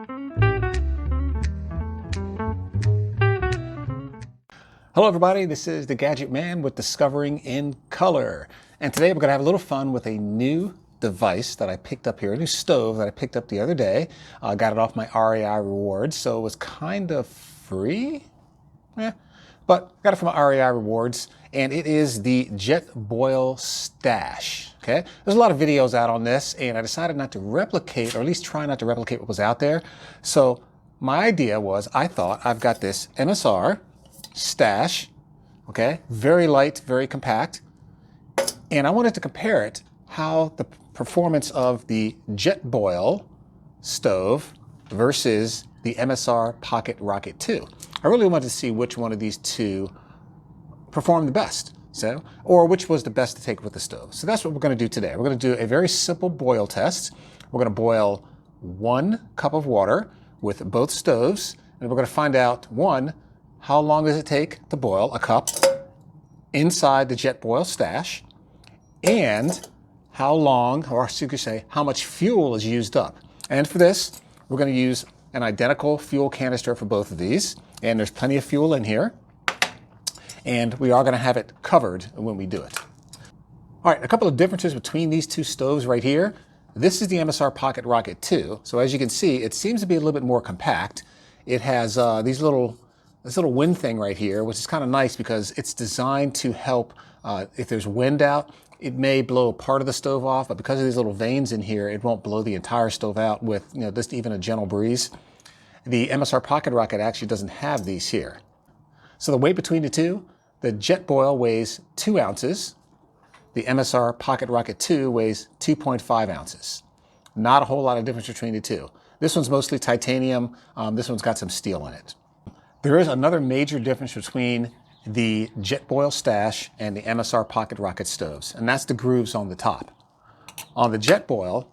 Hello everybody, this is the Gadget Man with Discovering in Color. And today we're going to have a little fun with a new device that I picked up here, a new stove that I picked up the other day. I got it off my REI rewards, so it was kind of free. But I got it from my REI rewards, and it is the Jetboil Stash. Okay, there's a lot of videos out on this, and I decided not to replicate, or at least try not to replicate what was out there. So my idea was, I thought I've got this MSR Stash, okay, very light, very compact, and I wanted to compare it how the performance of the Jetboil stove versus the MSR Pocket Rocket 2. I really wanted to see which one of these two performed the best, or which was the best to take with the stove. So that's what we're going to do today. We're going to do a very simple boil test. We're going to boil 1 cup of water with both stoves, and we're going to find out, one, how long does it take to boil a cup inside the Jetboil Stash, and how long, or you could say, how much fuel is used up. And for this, we're going to use an identical fuel canister for both of these, and there's plenty of fuel in here, and we are going to have it covered when we do it. All right, a couple of differences between these two stoves right here. This is the MSR Pocket Rocket 2, so as you can see, it seems to be a little bit more compact. It has this little wind thing right here, which is kind of nice because it's designed to help if there's wind out. It may blow part of the stove off, but because of these little vanes in here, it won't blow the entire stove out with just even a gentle breeze. The MSR Pocket Rocket actually doesn't have these here. So the weight between the two, the Jetboil weighs 2 ounces. The MSR Pocket Rocket 2 weighs 2.5 ounces. Not a whole lot of difference between the two. This one's mostly titanium. This one's got some steel in it. There is another major difference between the Jetboil Stash and the MSR Pocket Rocket stoves, and that's the grooves on the top. On the Jetboil,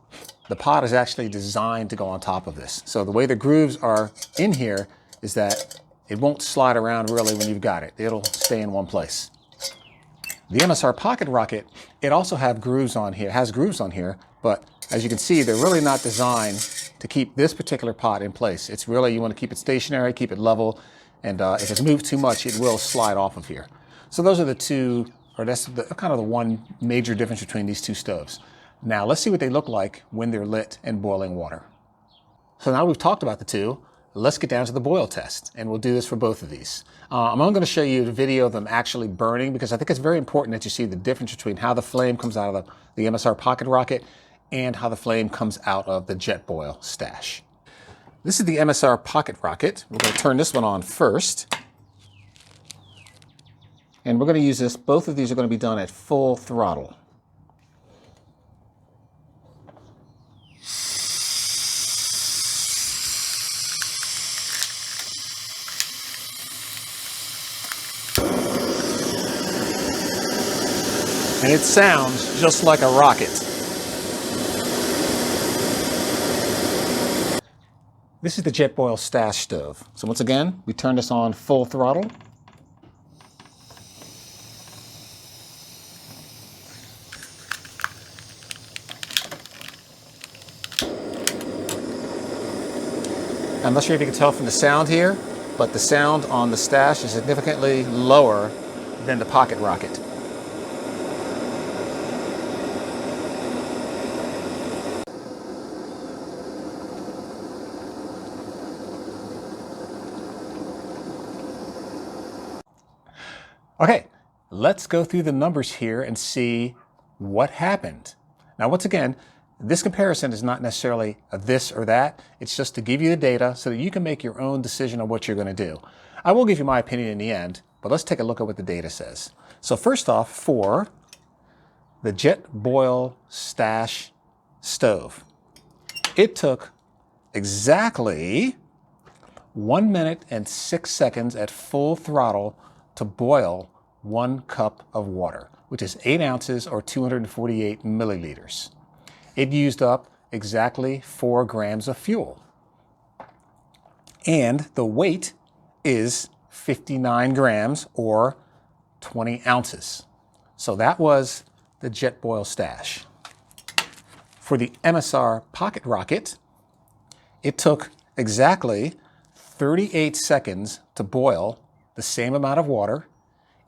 the pot is actually designed to go on top of this. So the way the grooves are in here is that it won't slide around really when you've got it. It'll stay in one place. The MSR Pocket Rocket, it also has grooves on here, but as you can see, they're really not designed to keep this particular pot in place. It's really, you want to keep it stationary, keep it level, and if it's moved too much, it will slide off of here. So those are the two, or that's kind of the one major difference between these two stoves. Now let's see what they look like when they're lit and boiling water. So now we've talked about the two, let's get down to the boil test, and we'll do this for both of these. I'm only going to show you a video of them actually burning because I think it's very important that you see the difference between how the flame comes out of the MSR Pocket Rocket and how the flame comes out of the Jetboil Stash. This is the MSR Pocket Rocket. We're going to turn this one on first. And we're going to use this, both of these are going to be done at full throttle. And it sounds just like a rocket. This is the Jetboil Stash stove. So once again, we turn this on full throttle. I'm not sure if you can tell from the sound here, but the sound on the Stash is significantly lower than the Pocket Rocket. Okay, let's go through the numbers here and see what happened. Now, once again, this comparison is not necessarily a this or that. It's just to give you the data so that you can make your own decision on what you're going to do. I will give you my opinion in the end, but let's take a look at what the data says. So first off, for the Jetboil Stash stove, it took exactly 1 minute and 6 seconds at full throttle to boil 1 cup of water, which is 8 ounces or 248 milliliters. It used up exactly 4 grams of fuel. And the weight is 59 grams or 20 ounces. So that was the Jetboil Stash. For the MSR Pocket Rocket, it took exactly 38 seconds to boil the same amount of water.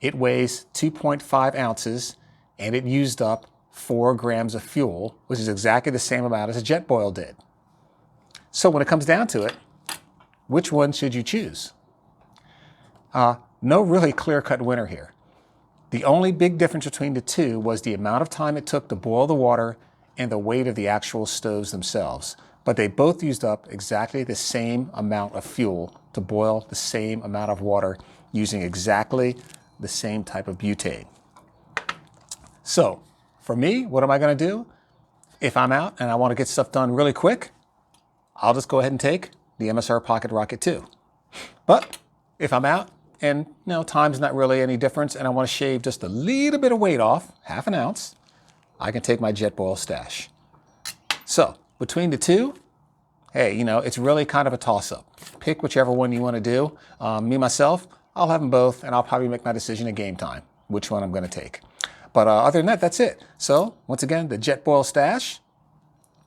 It weighs 2.5 ounces, and it used up 4 grams of fuel, which is exactly the same amount as a Jetboil did. So when it comes down to it, which one should you choose? No really clear-cut winner here. The only big difference between the two was the amount of time it took to boil the water and the weight of the actual stoves themselves. But they both used up exactly the same amount of fuel to boil the same amount of water using exactly the same type of butane. So for me, what am I going to do? If I'm out and I want to get stuff done really quick, I'll just go ahead and take the MSR Pocket Rocket 2. But if I'm out and time's not really any difference and I want to shave just a little bit of weight off, half an ounce, I can take my Jetboil Stash. So between the two, hey, it's really kind of a toss-up. Pick whichever one you want to do. Me, myself, I'll have them both, and I'll probably make my decision at game time, which one I'm going to take. But other than that, that's it. So once again, the Jetboil Stash,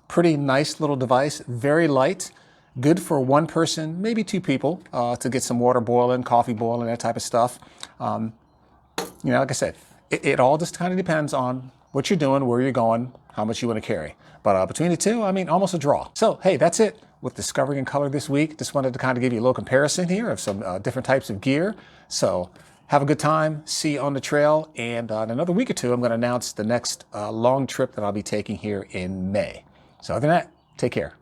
pretty nice little device, very light, good for one person, maybe 2 people, to get some water boiling, coffee boiling, that type of stuff. Like I said, it all just kind of depends on what you're doing, where you're going, how much you want to carry. But between the two, almost a draw. So, hey, that's it with Discovering in Color this week. Just wanted to kind of give you a little comparison here of some different types of gear. So have a good time. See you on the trail. And in another week or two, I'm going to announce the next long trip that I'll be taking here in May. So other than that, take care.